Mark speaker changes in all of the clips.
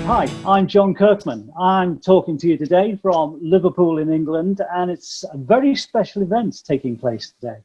Speaker 1: Hi, I'm John Kirkman. I'm talking to you today from Liverpool in England, and it's a very special event taking place today.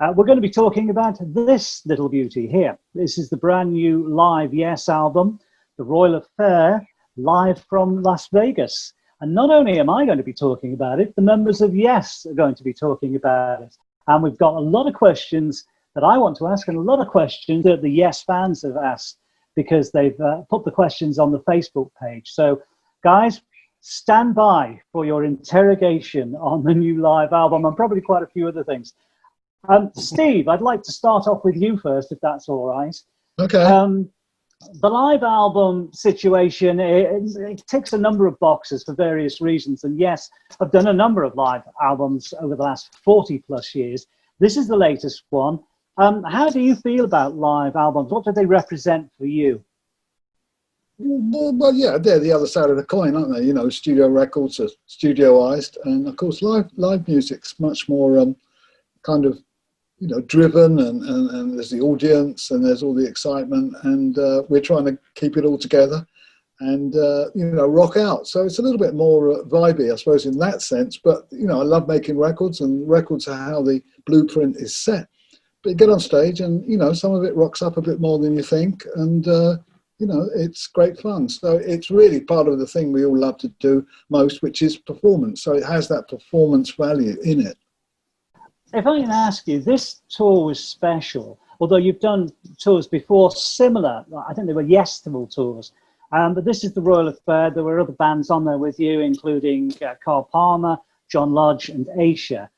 Speaker 1: We're going to be talking about this little beauty here. This is the brand new live Yes album, The Royal Affair, live from Las Vegas. And not only am I going to be talking about it, the members of Yes are going to be talking about it. And we've got a lot of questions that I want to ask and a lot of questions that the Yes fans have asked, because they've put the questions on the Facebook page. So guys, stand by for your interrogation on the new live album and probably quite a few other things. Steve, I'd like to start off with you first, if that's all right.
Speaker 2: Okay.
Speaker 1: The live album situation, it ticks a number of boxes for various reasons. And yes, I've done a number of live albums over the last 40 plus years. This is the latest one. How do you feel about live albums? What do they represent for you?
Speaker 2: Well, yeah, they're the other side of the coin, aren't they? You know, studio records are studioized, and of course, live music's much more kind of, you know, driven, and there's the audience, and there's all the excitement, and we're trying to keep it all together, and you know, rock out. So it's a little bit more vibey, I suppose, in that sense. But you know, I love making records, and records are how the blueprint is set. But you get on stage and, you know, some of it rocks up a bit more than you think. And, you know, it's great fun. So it's really part of the thing we all love to do most, which is performance. So it has that performance value in it.
Speaker 1: If I can ask you, this tour was special, although you've done tours before similar. I think they were Festival tours. But this is the Royal Affair. There were other bands on there with you, including Carl Palmer, John Lodge and Asia.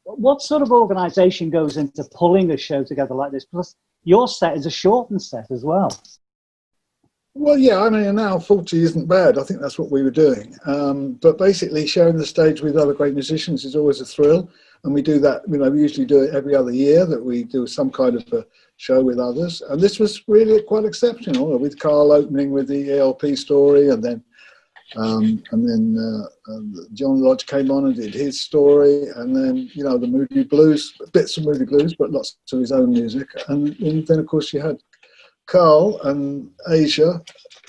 Speaker 1: What sort of organisation goes into pulling a show together like this? Plus, your set is a shortened set as well.
Speaker 2: Well, yeah, I mean, now 40 isn't bad. I think that's what we were doing. But basically, sharing the stage with other great musicians is always a thrill. And we do that, you know, we usually do it every other year, that we do some kind of a show with others. And this was really quite exceptional, with Carl opening with the ELP story, and then John Lodge came on and did his story, and then, you know, the Moody Blues, bits of Moody Blues, but lots of his own music. And then, of course, you had Carl and Asia.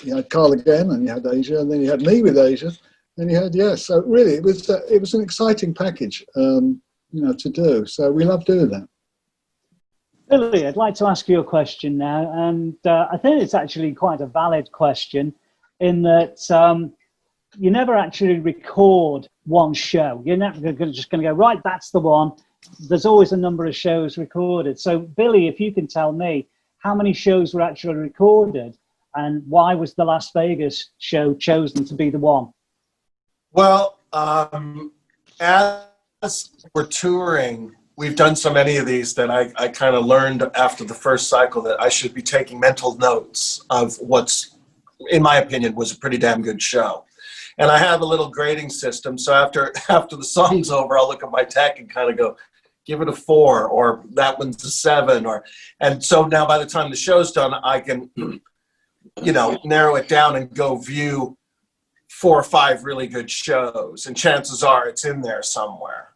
Speaker 2: You had Carl again, and you had Asia, and then you had me with Asia, and you had Yes. So really, it was an exciting package, you know, to do. So we love doing that.
Speaker 1: Billy, I'd like to ask you a question now, and I think it's actually quite a valid question, in that you never actually record one show. You're never just going to go, right, that's the one. There's always a number of shows recorded. So, Billy, if you can tell me how many shows were actually recorded, and why was the Las Vegas show chosen to be the one?
Speaker 3: Well, as we're touring, we've done so many of these that I kind of learned after the first cycle that I should be taking mental notes of what's, in my opinion, was a pretty damn good show. And I have a little grading system. So after the song's over, I'll look at my tech and kind of go, give it a 4, or that one's a 7. And so now by the time the show's done, I can, you know, narrow it down and go view 4 or 5 really good shows. And chances are it's in there somewhere.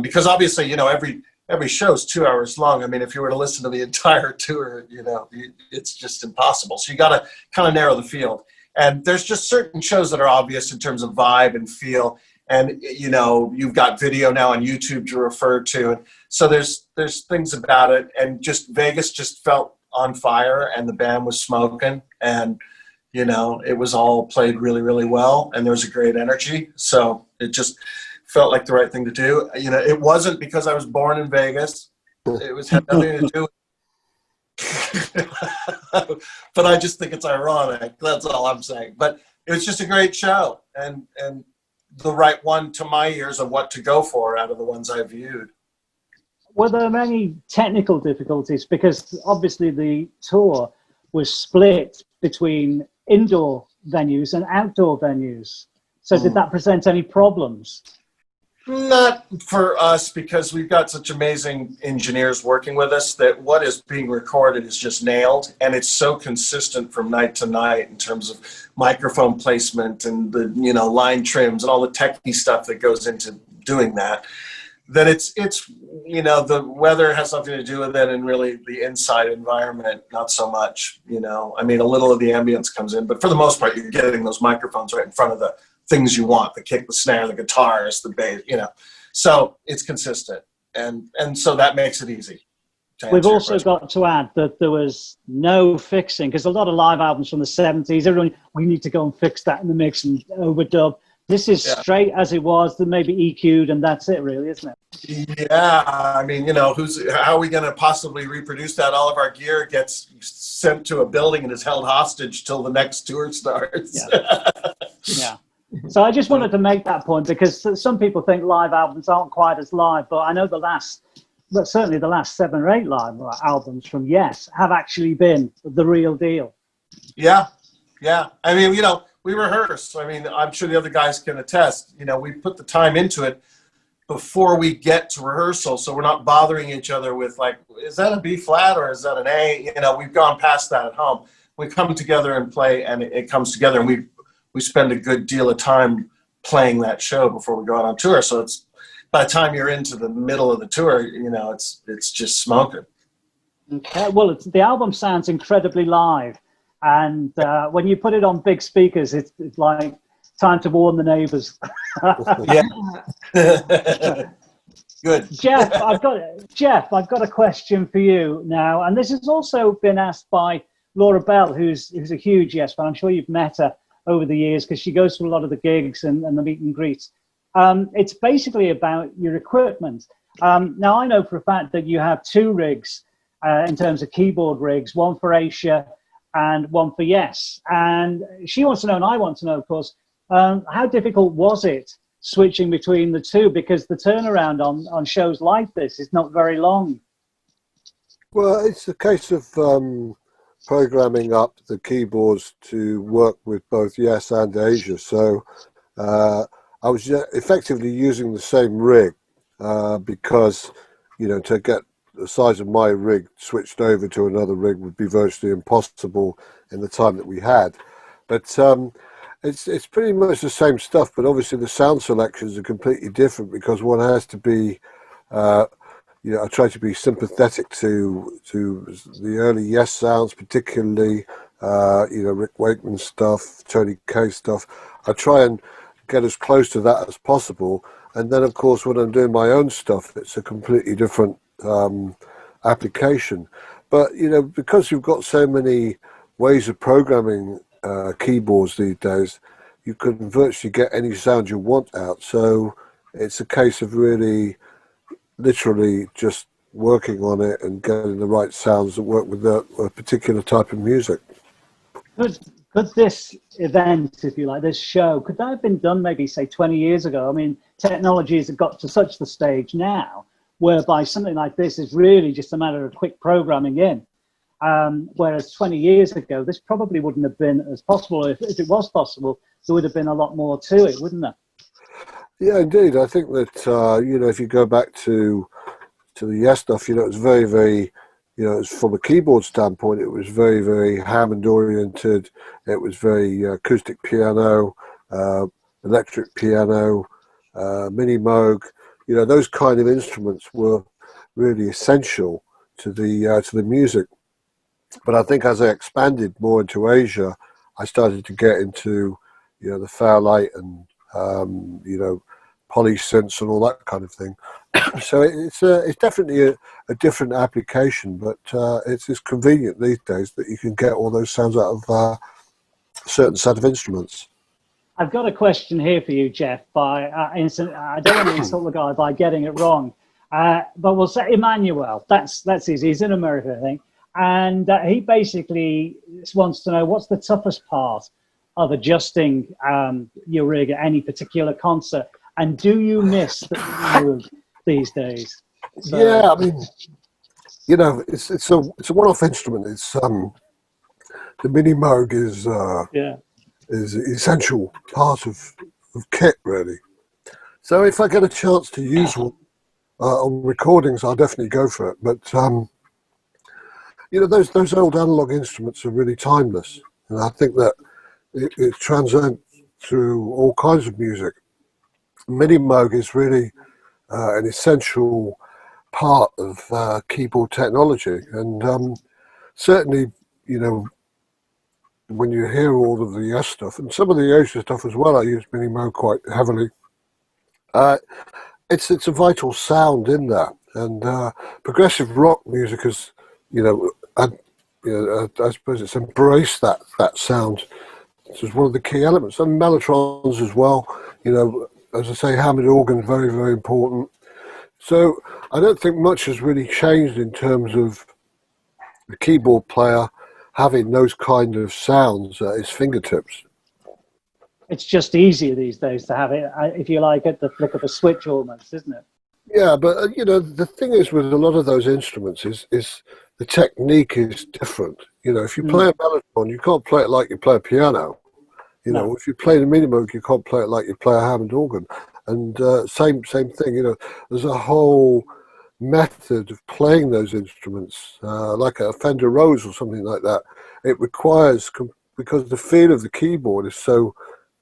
Speaker 3: Because obviously, you know, every show's 2 hours long. I mean, if you were to listen to the entire tour, you know, it's just impossible. So you got to kind of narrow the field. And there's just certain shows that are obvious in terms of vibe and feel. And, you know, you've got video now on YouTube to refer to. And so there's things about it. And just Vegas just felt on fire, and the band was smoking. And, you know, it was all played really, really well. And there was a great energy. So it just felt like the right thing to do. You know, it wasn't because I was born in Vegas. It had nothing to do with but I just think it's ironic. That's all I'm saying. But it was just a great show, and the right one to my ears of what to go for out of the ones I viewed.
Speaker 1: Were there many technical difficulties? Because obviously the tour was split between indoor venues and outdoor venues. So did that present any problems?
Speaker 3: Not for us, because we've got such amazing engineers working with us that what is being recorded is just nailed, and it's so consistent from night to night in terms of microphone placement and the, you know, line trims and all the techie stuff that goes into doing that. then it's the weather has something to do with it, and really the inside environment not so much. I mean, a little of the ambience comes in, but for the most part you're getting those microphones right in front of the things you want: the kick, the snare, the guitars, the bass. So it's consistent, and so that makes it easy.
Speaker 1: We've also got to add that there was no fixing, because a lot of live albums from the 70s, everyone, we need to go and fix that in the mix and overdub. This is straight as it was, then maybe EQ'd, and that's it, really, isn't
Speaker 3: it? Yeah, I mean, how are we going to possibly reproduce that? All of our gear gets sent to a building and is held hostage till the next tour starts.
Speaker 1: Yeah. So I just wanted to make that point, because some people think live albums aren't quite as live, but I know but certainly the last 7 or 8 live albums from Yes have actually been the real deal. Yeah.
Speaker 3: I mean, we rehearse. I mean, I'm sure the other guys can attest. We put the time into it before we get to rehearsal, so we're not bothering each other with, like, is that a B flat or is that an A? We've gone past that at home. We come together and play, and it comes together, and we spend a good deal of time playing that show before we go out on tour. So it's, by the time you're into the middle of the tour, it's just smoking.
Speaker 1: Okay, well, the album sounds incredibly live, and when you put it on big speakers, it's like time to warn the neighbours.
Speaker 3: Yeah. Good.
Speaker 1: Jeff, I've got a question for you now, and this has also been asked by Laura Bell, who's a huge Yes fan. I'm sure you've met her over the years, because she goes to a lot of the gigs and the meet and greets. It's basically about your equipment. Now, I know for a fact that you have 2 rigs in terms of keyboard rigs, one for Asia and one for Yes. And she wants to know, and I want to know, of course, how difficult was it switching between the 2? Because the turnaround on shows like this is not very long.
Speaker 4: Well, it's a case of programming up the keyboards to work with both Yes and Asia. So I was effectively using the same rig because, to get the size of my rig switched over to another rig would be virtually impossible in the time that we had. But it's pretty much the same stuff, but obviously the sound selections are completely different, because one has to be, I try to be sympathetic to the early Yes sounds, particularly, Rick Wakeman stuff, Tony Kaye stuff. I try and get as close to that as possible, and then of course when I'm doing my own stuff, it's a completely different application. But because you've got so many ways of programming keyboards these days, you can virtually get any sound you want out. So it's a case of really literally just working on it and getting the right sounds that work with a particular type of music.
Speaker 1: Could this event, if you like, this show, could that have been done maybe, say, 20 years ago? I mean, technology has got to such the stage now whereby something like this is really just a matter of quick programming in. Whereas 20 years ago, this probably wouldn't have been as possible. If it was possible, there would have been a lot more to it, wouldn't there?
Speaker 4: Yeah, indeed. I think that, if you go back to the Yes stuff, it was very, very, from a keyboard standpoint, it was very, very Hammond oriented. It was very acoustic piano, electric piano, mini Moog. Those kind of instruments were really essential to the music. But I think as I expanded more into Asia, I started to get into, the Fairlight and, polysynths and all that kind of thing. So it's definitely a different application, but it's convenient these days that you can get all those sounds out of a certain set of instruments.
Speaker 1: I've got a question here for you, Jeff. I don't want to insult the guy by getting it wrong, but we'll say Emmanuel. That's easy. He's in America, I think, and he basically wants to know what's the toughest part of adjusting your rig at any particular concert, and do you miss the Moog these days? So,
Speaker 4: yeah, I mean, it's a one-off instrument. It's the mini Moog is an essential part of kit, really. So if I get a chance to use one on recordings, I'll definitely go for it. But those old analog instruments are really timeless, and I think that it transcends through all kinds of music. Mini Moog is really an essential part of keyboard technology. And certainly, you know, when you hear all of the Yes stuff, and some of the Asia stuff as well, I use Minimo quite heavily. It's a vital sound in there, and progressive rock music has, you know, I suppose it's embraced that sound. It's one of the key elements, and mellotrons as well. You know, as I say, Hammond organ very, very important. So I don't think much has really changed in terms of the keyboard player having those kind of sounds at his fingertips.
Speaker 1: It's just easier these days to have it, if you like, at the flick of a switch almost, isn't it?
Speaker 4: Yeah, but you know, the thing is with a lot of those instruments is the technique is different. You know, if you play a mellotron, you can't play it like you play a piano. You know, if you play the Minimoog, you can't play it like you play a Hammond organ. And same thing. You know, there's a whole method of playing those instruments, like a Fender Rose or something like that. It requires, because the feel of the keyboard is so,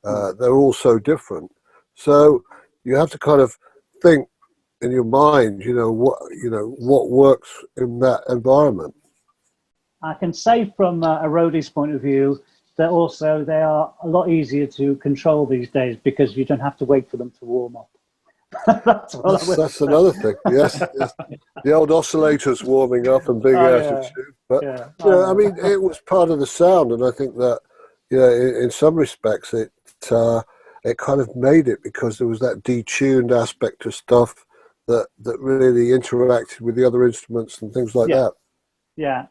Speaker 4: they're all so different. So you have to kind of think in your mind, you know, what works in that environment.
Speaker 1: I can say from a roadie's point of view that also they are a lot easier to control these days because you don't have to wait for them to warm up. That's
Speaker 4: another thing. Yes, the old oscillators warming up and big attitude. But you know, I mean, it was part of the sound, and I think that, you know, in some respects, it kind of made it because there was that detuned aspect of stuff that really interacted with the other instruments and things like that.
Speaker 1: Yeah,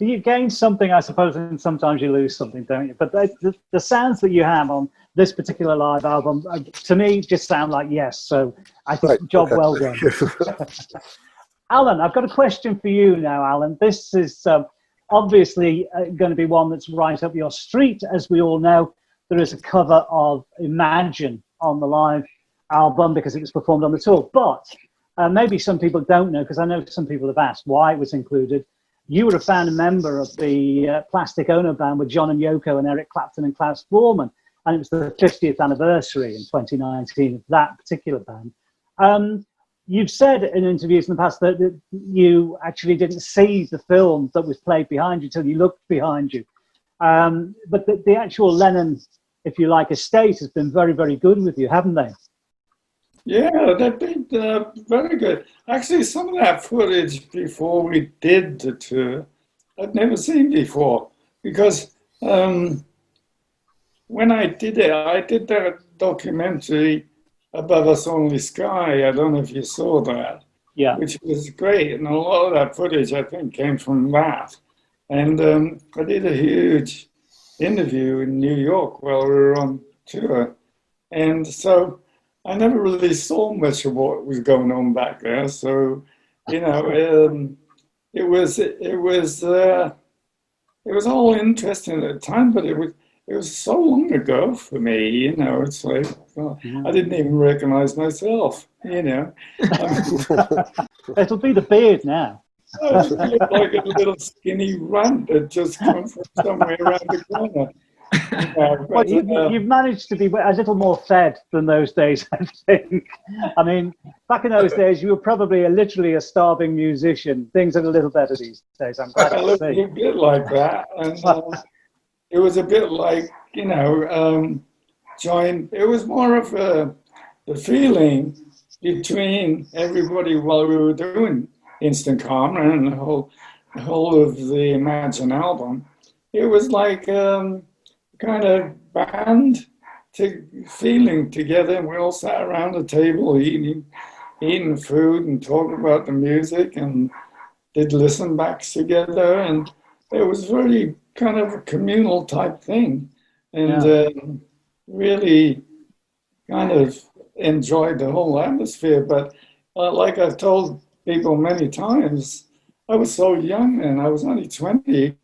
Speaker 1: you gain something, I suppose, and sometimes you lose something, don't you? But the sounds that you have on this particular live album, to me, just sound like Yes. So I think job well done. Alan, I've got a question for you now, Alan. This is obviously going to be one that's right up your street. As we all know, there is a cover of Imagine on the live album because it was performed on the tour. But maybe some people don't know, because I know some people have asked why it was included. You were a founding member of the Plastic Ono band with John and Yoko and Eric Clapton and Klaus Voormann, and it was the 50th anniversary in 2019 of that particular band. You've said in interviews in the past that you actually didn't see the film that was played behind you till you looked behind you. But the actual Lennon, if you like, estate has been very, very good with you, haven't they?
Speaker 5: Yeah, they've been very good. Actually, some of that footage before we did the tour, I'd never seen before. Because when I did that documentary, Above Us Only Sky. I don't know if you saw that.
Speaker 1: Yeah.
Speaker 5: Which was great. And a lot of that footage, I think, came from that. And I did a huge interview in New York while we were on tour. And so I never really saw much of what was going on back there. So, you know, it was all interesting at the time, but it was so long ago for me, you know. It's like, well, I didn't even recognize myself, you know.
Speaker 1: It'll be the beard now.
Speaker 5: I just look like a little skinny runt that just come from somewhere around the corner.
Speaker 1: Well, you've managed to be a little more fed than those days, I think. I mean, back in those days, you were probably literally a starving musician. Things are a little better these days, I'm glad to see.
Speaker 5: A bit like that. And it was a bit like, you know, it was more of the feeling between everybody while we were doing Instant Karma and the whole of the Imagine album. It was like kind of band feeling together, and we all sat around the table eating food and talking about the music and did listen backs together, and it was very kind of a communal type thing, and really kind of enjoyed the whole atmosphere. But like I've told people many times, I was so young and I was only 20.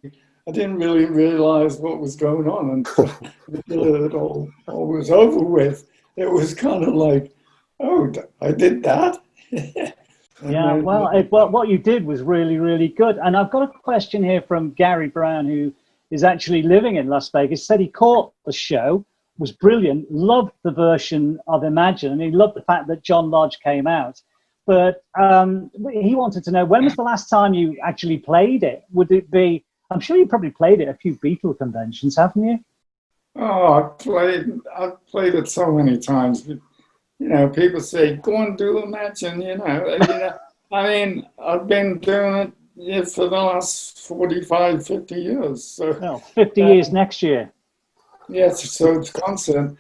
Speaker 5: I didn't really realize what was going on until it all was over with. It was kind of like, oh, I did that.
Speaker 1: Yeah, well, what you did was really, really good. And I've got a question here from Gary Brown, who is actually living in Las Vegas. Said he caught the show was brilliant, loved the version of Imagine, and he loved the fact that John Lodge came out. But he wanted to know, when was the last time you actually played it? Would it be, I'm sure you probably played it at a few Beatle conventions, haven't you?
Speaker 5: Oh, I've played it so many times. You know, people say, go and do Imagine, you know. I mean, I've been doing it for the last 45, 50 years. So,
Speaker 1: Well, 50 years next year.
Speaker 5: yes, so it's constant.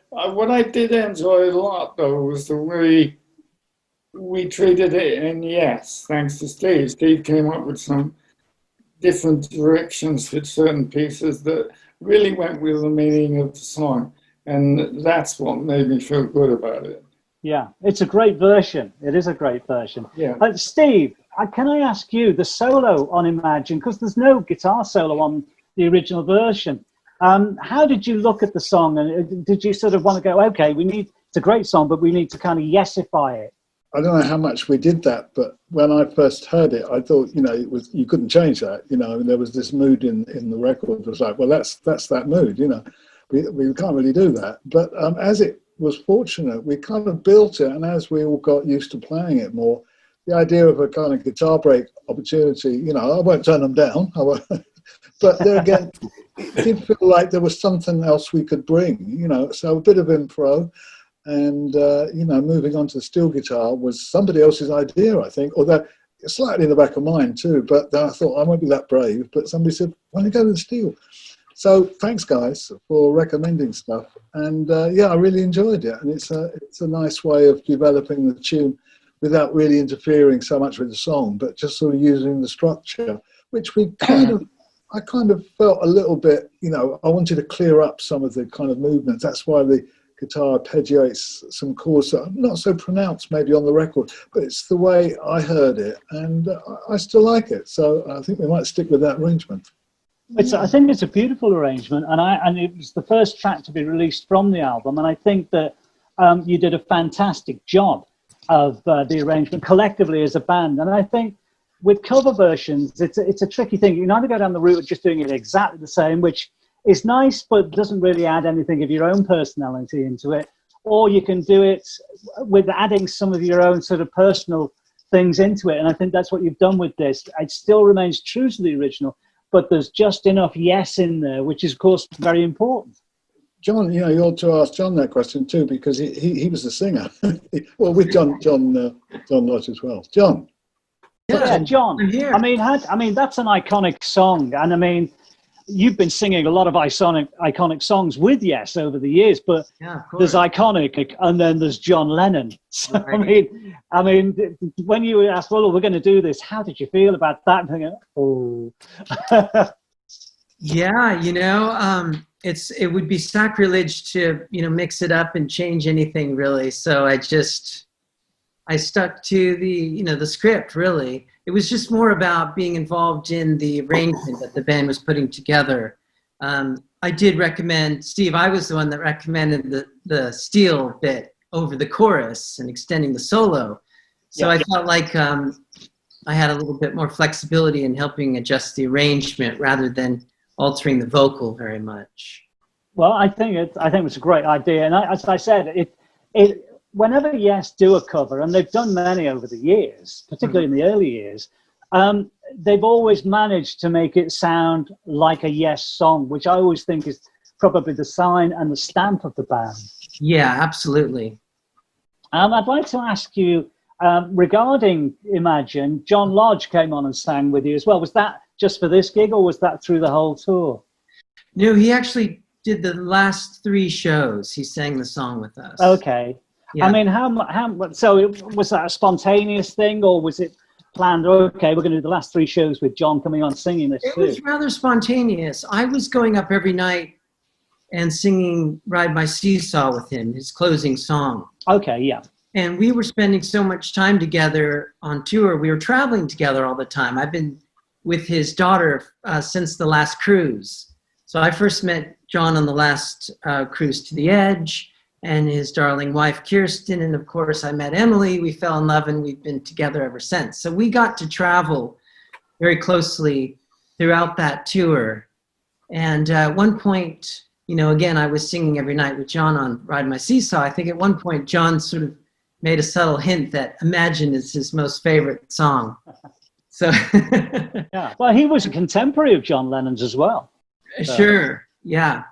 Speaker 5: What I did enjoy a lot, though, was the way we treated it in Yes, thanks to Steve. Steve came up with some different directions with certain pieces that really went with the meaning of the song. And that's what made me feel good about it.
Speaker 1: Yeah, it's a great version. It is a great version.
Speaker 5: Yeah.
Speaker 1: Steve, can I ask you, the solo on Imagine, because there's no guitar solo on the original version, how did you look at the song? And did you sort of want to go, okay, it's a great song, but we need to kind of yesify it?
Speaker 2: I don't know how much we did that, but when I first heard it, I thought, you know, you couldn't change that. You know, there was this mood in the record. It was like, well, that's that mood. You know, we can't really do that. But as it was fortunate, we kind of built it, and as we all got used to playing it more, the idea of a kind of guitar break opportunity, you know, I won't turn them down. But there again, it did feel like there was something else we could bring. You know, so a bit of improv. And, you know, moving on to the steel guitar was somebody else's idea, I think, although slightly in the back of mine too. But then I thought, I won't be that brave. But somebody said, why don't you go to the steel? So thanks, guys, for recommending stuff. And, yeah, I really enjoyed it. And it's a nice way of developing the tune without really interfering so much with the song, but just sort of using the structure, which I kind of felt a little bit, you know, I wanted to clear up some of the kind of movements. That's why the guitar arpeggiates some chords that are not so pronounced maybe on the record, but it's the way I heard it, and I still like it. So I think we might stick with that arrangement.
Speaker 1: I think it's a beautiful arrangement, and it was the first track to be released from the album, and I think that you did a fantastic job of the arrangement collectively as a band. And I think with cover versions, it's a tricky thing. You can either go down the route of just doing it exactly the same, which is nice, but doesn't really add anything of your own personality into it. Or you can do it with adding some of your own sort of personal things into it. And I think that's what you've done with this. It still remains true to the original, but there's just enough yes in there, which is, of course, very important.
Speaker 2: John, you know, you ought to ask John that question too, because he was the singer. Well, with John Lodge as well. John.
Speaker 1: Yeah, John.
Speaker 6: I'm here.
Speaker 1: I mean, that's an iconic song. And I mean, you've been singing a lot of iconic songs with Yes over the years, but
Speaker 6: Yeah, of
Speaker 1: there's
Speaker 6: course.
Speaker 1: iconic, and then there's John Lennon. So
Speaker 6: Right.
Speaker 1: I mean, when you were asked, well, we're going to do this, how did you feel about that? And thinking, oh,
Speaker 6: Yeah, you know, it would be sacrilege to, you know, mix it up and change anything really. So I stuck to the, you know, the script really. It was just more about being involved in the arrangement that the band was putting together. I did recommend, Steve, I was the one that recommended the steel bit over the chorus and extending the solo. So
Speaker 1: Yeah.
Speaker 6: I felt like I had a little bit more flexibility in helping adjust the arrangement rather than altering the vocal very much.
Speaker 1: well, I think it's a great idea. And as I said, whenever Yes do a cover, and they've done many over the years, particularly in the early years, they've always managed to make it sound like a Yes song, which I always think is probably the sign and the stamp of the band.
Speaker 6: Yeah, absolutely.
Speaker 1: I'd like to ask you, regarding Imagine, John Lodge came on and sang with you as well. Was that just for this gig, or was that through the whole tour?
Speaker 6: No, he actually did the last 3 shows. He sang the song with us.
Speaker 1: Okay.
Speaker 6: Yeah.
Speaker 1: I mean, was that a spontaneous thing, or was it planned? Okay, we're going to do the last 3 shows with John coming on singing this
Speaker 6: It
Speaker 1: too.
Speaker 6: was rather spontaneous. I was going up every night and singing Ride My Seesaw with him, his closing song.
Speaker 1: Okay, yeah.
Speaker 6: And we were spending so much time together on tour. We were traveling together all the time. I've been with his daughter since the last cruise. So I first met John on the last cruise to the Edge, and his darling wife, Kirsten. And of course, I met Emily. We fell in love, and we've been together ever since. So we got to travel very closely throughout that tour. And at one point, you know, again, I was singing every night with John on Ride My Seesaw. I think at one point John sort of made a subtle hint that Imagine is his most favorite song. So
Speaker 1: Yeah. Well, he was a contemporary of John Lennon's as well. So.
Speaker 6: Sure. Yeah.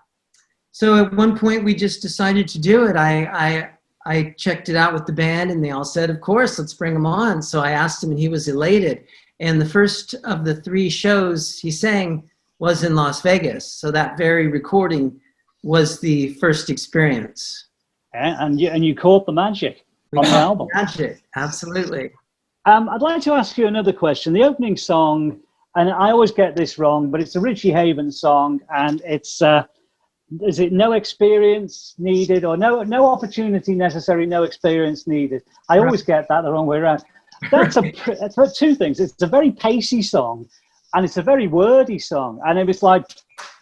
Speaker 6: So at one point we just decided to do it. I checked it out with the band and they all said, of course, let's bring him on. So I asked him and he was elated. And the first of the 3 shows he sang was in Las Vegas. So that very recording was the first experience.
Speaker 1: And you caught the magic on the album.
Speaker 6: Magic, absolutely.
Speaker 1: I'd like to ask you another question. The opening song, and I always get this wrong, but it's a Richie Havens song, and it's is it no experience needed, or no opportunity necessary, no experience needed? I always get that the wrong way around. That's it's 2 things. It's a very pacey song, and it's a very wordy song, and it was like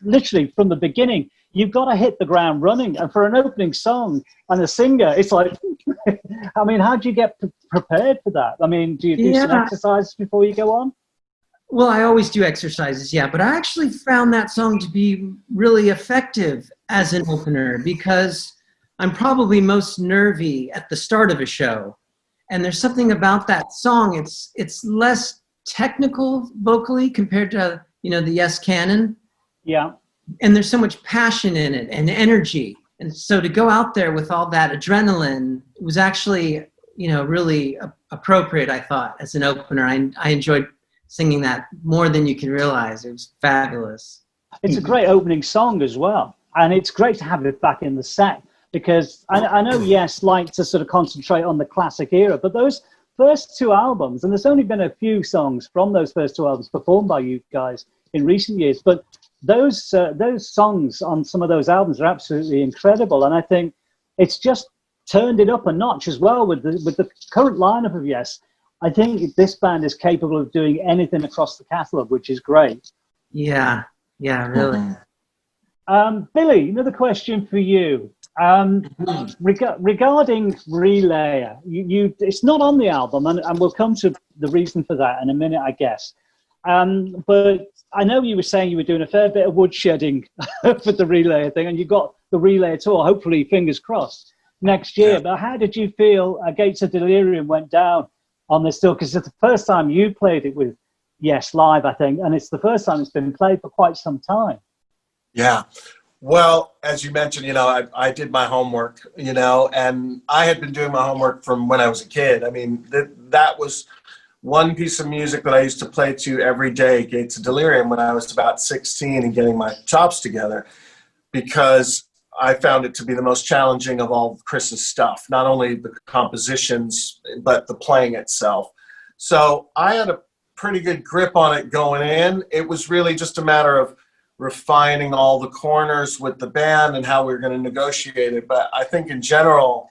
Speaker 1: literally from the beginning, you've got to hit the ground running. And for an opening song and a singer, it's like, I mean, how do you get prepared for that? I mean, do you do some exercises before you go on?
Speaker 6: Well, I always do exercises, yeah. But I actually found that song to be really effective as an opener because I'm probably most nervy at the start of a show. And there's something about that song. It's less technical vocally compared to, you know, the Yes Canon.
Speaker 1: Yeah.
Speaker 6: And there's so much passion in it and energy. And so to go out there with all that adrenaline was actually, you know, really appropriate, I thought, as an opener. I enjoyed singing that more than you can realize. It was fabulous.
Speaker 1: It's a great opening song as well. And it's great to have it back in the set because I know Yes like to sort of concentrate on the classic era, but those first 2 albums, and there's only been a few songs from those first 2 albums performed by you guys in recent years, but those songs on some of those albums are absolutely incredible, and I think it's just turned it up a notch as well with the current lineup of Yes. I think this band is capable of doing anything across the catalogue, which is great.
Speaker 6: Yeah, really.
Speaker 1: Billy, another question for you. Regarding Relayer, it's not on the album, and we'll come to the reason for that in a minute, I guess. But I know you were saying you were doing a fair bit of woodshedding for the Relayer thing, and you've got the Relayer tour, hopefully, fingers crossed, next year. Yeah. But how did you feel Gates of Delirium went down on this tour? Because it's the first time you played it with Yes live, I think, and it's the first time it's been played for quite some time.
Speaker 3: Yeah. Well, as you mentioned, you know, I did my homework, you know, and I had been doing my homework from when I was a kid. I mean, that was one piece of music that I used to play to every day, Gates of Delirium, when I was about 16 and getting my chops together, because I found it to be the most challenging of all Chris's stuff, not only the compositions, but the playing itself. So I had a pretty good grip on it going in. It was really just a matter of refining all the corners with the band and how we were going to negotiate it. But I think in general,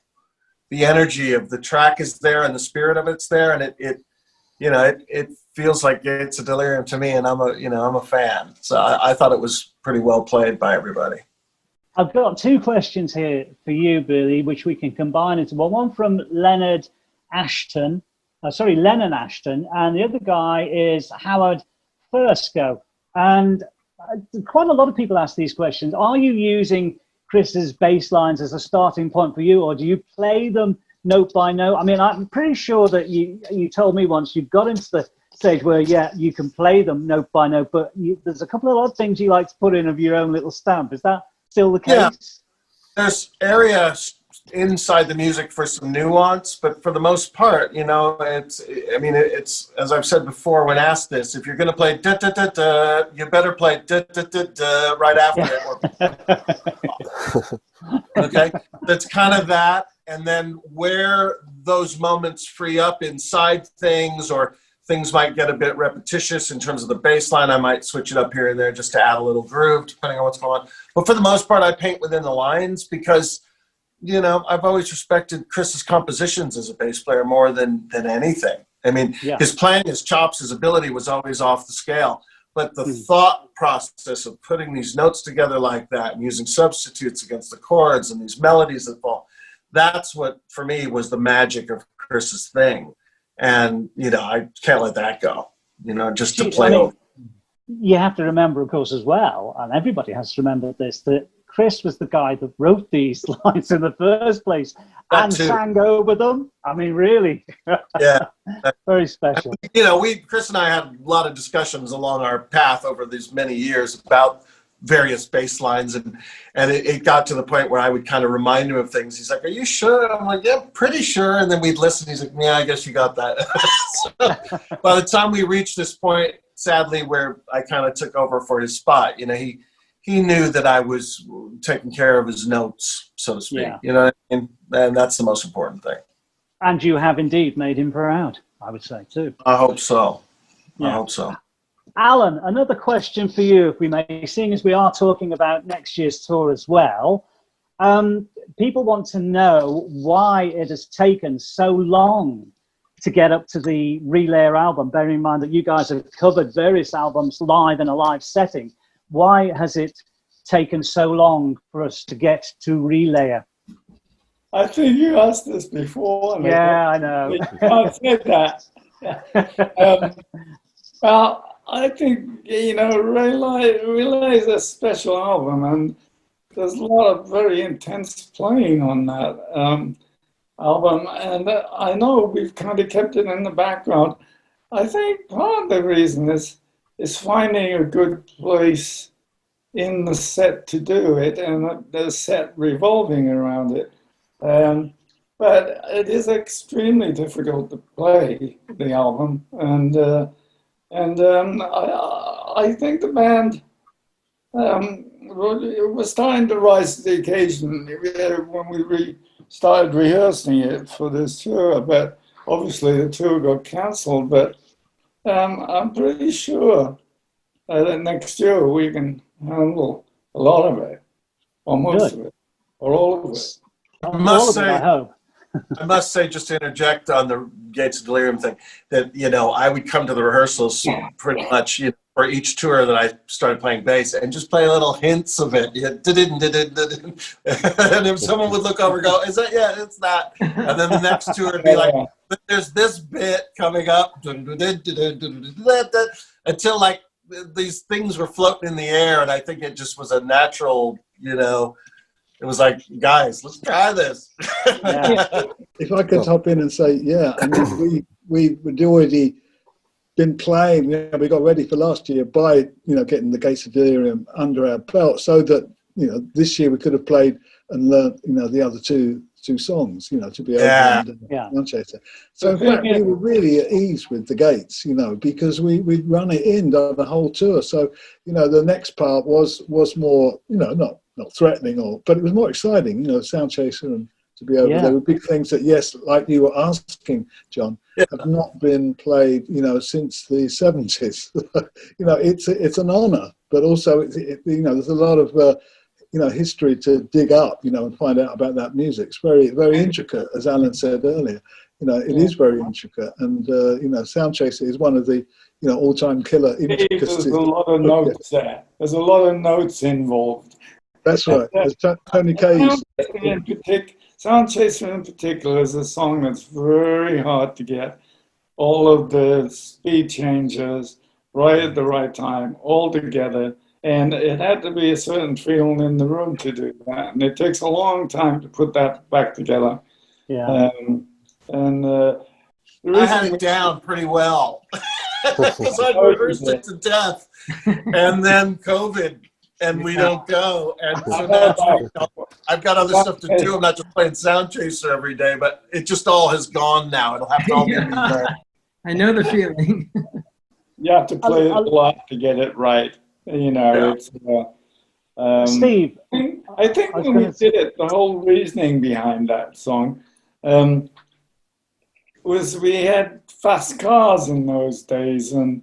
Speaker 3: the energy of the track is there and the spirit of it's there, and it feels like Gates of Delirium to me, and I'm a fan. So I thought it was pretty well played by everybody.
Speaker 1: I've got 2 questions here for you, Billy, which we can combine into one from Lennon Ashton, and the other guy is Howard Fursko. And quite a lot of people ask these questions. Are you using Chris's bass lines as a starting point for you, or do you play them note by note? I mean, I'm pretty sure that you told me once you've got into the stage where, yeah, you can play them note by note, but there's a couple of other things you like to put in of your own little stamp. Is that still the case?
Speaker 3: Yeah. There's areas inside the music for some nuance, but for the most part, you know, it's as I've said before when asked this, if you're going to play da da da da, you better play da da da da right after it. Okay, that's kind of that, and then where those moments free up inside things, or things might get a bit repetitious in terms of the bass line, I might switch it up here and there just to add a little groove, depending on what's going on. But for the most part, I paint within the lines because, you know, I've always respected Chris's compositions as a bass player more than anything. I mean, his playing, his chops, his ability was always off the scale. But the thought process of putting these notes together like that and using substitutes against the chords and these melodies that fall, that's what, for me, was the magic of Chris's thing. And, you know, I can't let that go, you know, just to play.
Speaker 1: I mean, you have to remember, of course, as well, and everybody has to remember this, that Chris was the guy that wrote these lines in the first place
Speaker 3: That
Speaker 1: and
Speaker 3: too.
Speaker 1: sang over them. I mean, really,
Speaker 3: Yeah.
Speaker 1: very special.
Speaker 3: You know, Chris and I had a lot of discussions along our path over these many years about various bass lines, and it got to the point where I would kind of remind him of things. He's like, "Are you sure?" I'm like, "Yeah, pretty sure." And then we'd listen. He's like, "Yeah, I guess you got that." So by the time we reached this point, sadly, where I kind of took over for his spot, you know, he knew that I was taking care of his notes, so to speak.
Speaker 1: Yeah.
Speaker 3: You know, and that's the most important thing.
Speaker 1: And you have indeed made him proud, I would say, too.
Speaker 3: I hope so. I
Speaker 1: Yeah.
Speaker 3: hope so.
Speaker 1: Alan, another question for you, if we may, seeing as we are talking about next year's tour as well. People want to know why it has taken so long to get up to the Relayer album, bearing in mind that you guys have covered various albums live in a live setting. Why has it taken so long for us to get to Relayer?
Speaker 5: I think you asked this before. And
Speaker 1: Yeah, I know.
Speaker 5: you can't say that. Well, I think, you know, Relay is a special album, and there's a lot of very intense playing on that album. And I know we've kind of kept it in the background. I think part of the reason is finding a good place in the set to do it, and the set revolving around it. But it is extremely difficult to play the album, and I think the band was starting to rise to the occasion when we started rehearsing it for this tour. But obviously the tour got cancelled. But I'm pretty sure that next year we can handle a lot of it, or most of it, or all of it.
Speaker 3: I must
Speaker 1: All of it, I
Speaker 3: say,
Speaker 1: hope.
Speaker 3: I must say, just to interject on the Gates of Delirium thing, that, you know, I would come to the rehearsals pretty much, you know, for each tour that I started playing bass and just play little hints of it. Yeah, and if someone would look over and go, "Is that?" "Yeah, it's that." And then the next tour would be like, "There's this bit coming up," until like these things were floating in the air. And I think it just was a natural, you know, it was like, "Guys, let's try this."
Speaker 1: Yeah.
Speaker 2: If I could hop in and say, yeah, I mean, we'd already been playing, you know, we got ready for last year by, you know, getting the Gates of Delirium under our belt, so that, you know, this year we could have played and learned, you know, the other two songs, you know, To Be Over and Sunchaser. So in fact, we were really at ease with the Gates, you know, because we'd run it in the whole tour. So, you know, the next part was more, you know, not threatening, but it was more exciting, you know, Soundchaser and To Be Over.
Speaker 1: Yeah.
Speaker 2: There were big things that, yes, like you were asking, John, have not been played, you know, since the 70s. You know, it's an honor, but also, you know, there's a lot of, you know, history to dig up, you know, and find out about that music. It's very, very intricate, as Alan said earlier. You know, it is very intricate, and you know, Soundchaser is one of the, you know, all-time killer intricacies.
Speaker 5: There's a lot of notes there. There's a lot of notes involved.
Speaker 2: That's right. As Tony Kaye.
Speaker 5: Soundchaser in particular is a song that's very hard to get all of the speed changes right at the right time, all together. And it had to be a certain feeling in the room to do that. And it takes a long time to put that back together.
Speaker 1: Yeah.
Speaker 3: I had it down pretty well because I rehearsed it to death, and then COVID, and we don't go, and so naturally, I've got other stuff to do. I'm not just playing Soundchaser every day, but it just all has gone now. It'll have to all be there.
Speaker 6: I know the feeling.
Speaker 5: You have to play it a lot to get it right. You know, it's.
Speaker 1: Steve,
Speaker 5: I think when we did it, the whole reasoning behind that song was we had fast cars in those days, and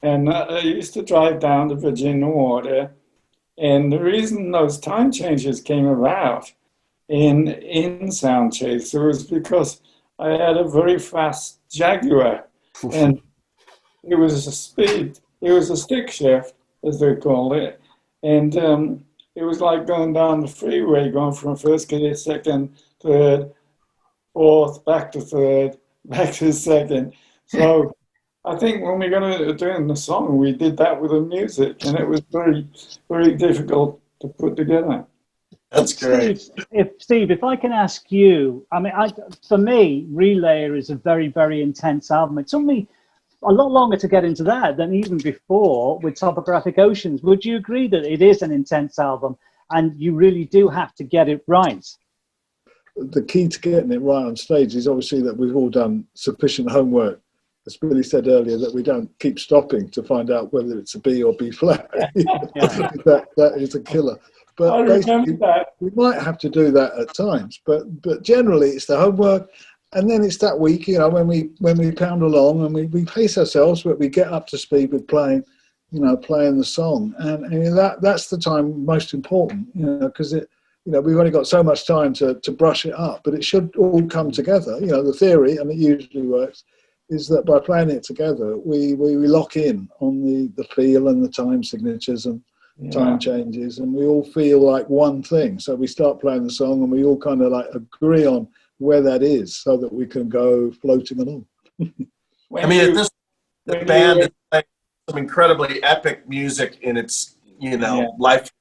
Speaker 5: I used to drive down to Virginia Water, and the reason those time changes came about in Soundchaser was because I had a very fast Jaguar, and it was a stick shift, as they call it, and it was like going down the freeway, going from first gear, second, third, fourth, back to third, back to second. So I think when we're going to do the song, we did that with the music, and it was very, very difficult to put together.
Speaker 3: That's great.
Speaker 1: Steve, if I can ask you, I mean, for me, Relayer is a very, very intense album. It took me a lot longer to get into that than even before with Topographic Oceans. Would you agree that it is an intense album and you really do have to get it right?
Speaker 2: The key to getting it right on stage is obviously that we've all done sufficient homework. As Billy said earlier, that we don't keep stopping to find out whether it's a B or B flat. That is a killer. But basically, we might have to do that at times. But generally, it's the homework, and then it's that week, you know, when we pound along and we pace ourselves, but we get up to speed with playing the song, and that's the time most important, you know, because we've only got so much time to brush it up, but it should all come together. You know, the theory, and it usually works, is that by playing it together, we lock in on the feel and the time signatures and time changes, and we all feel like one thing. So we start playing the song and we all kind of like agree on where that is so that we can go floating along.
Speaker 3: I mean, the band is playing some incredibly epic music in its, life,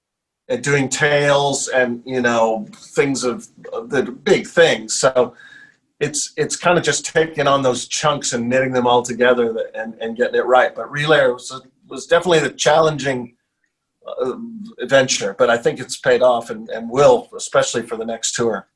Speaker 3: and doing tales and, things of the big things. So it's kind of just taking on those chunks and knitting them all together and getting it right. But Relayer was definitely the challenging adventure, but I think it's paid off and will, especially for the next tour.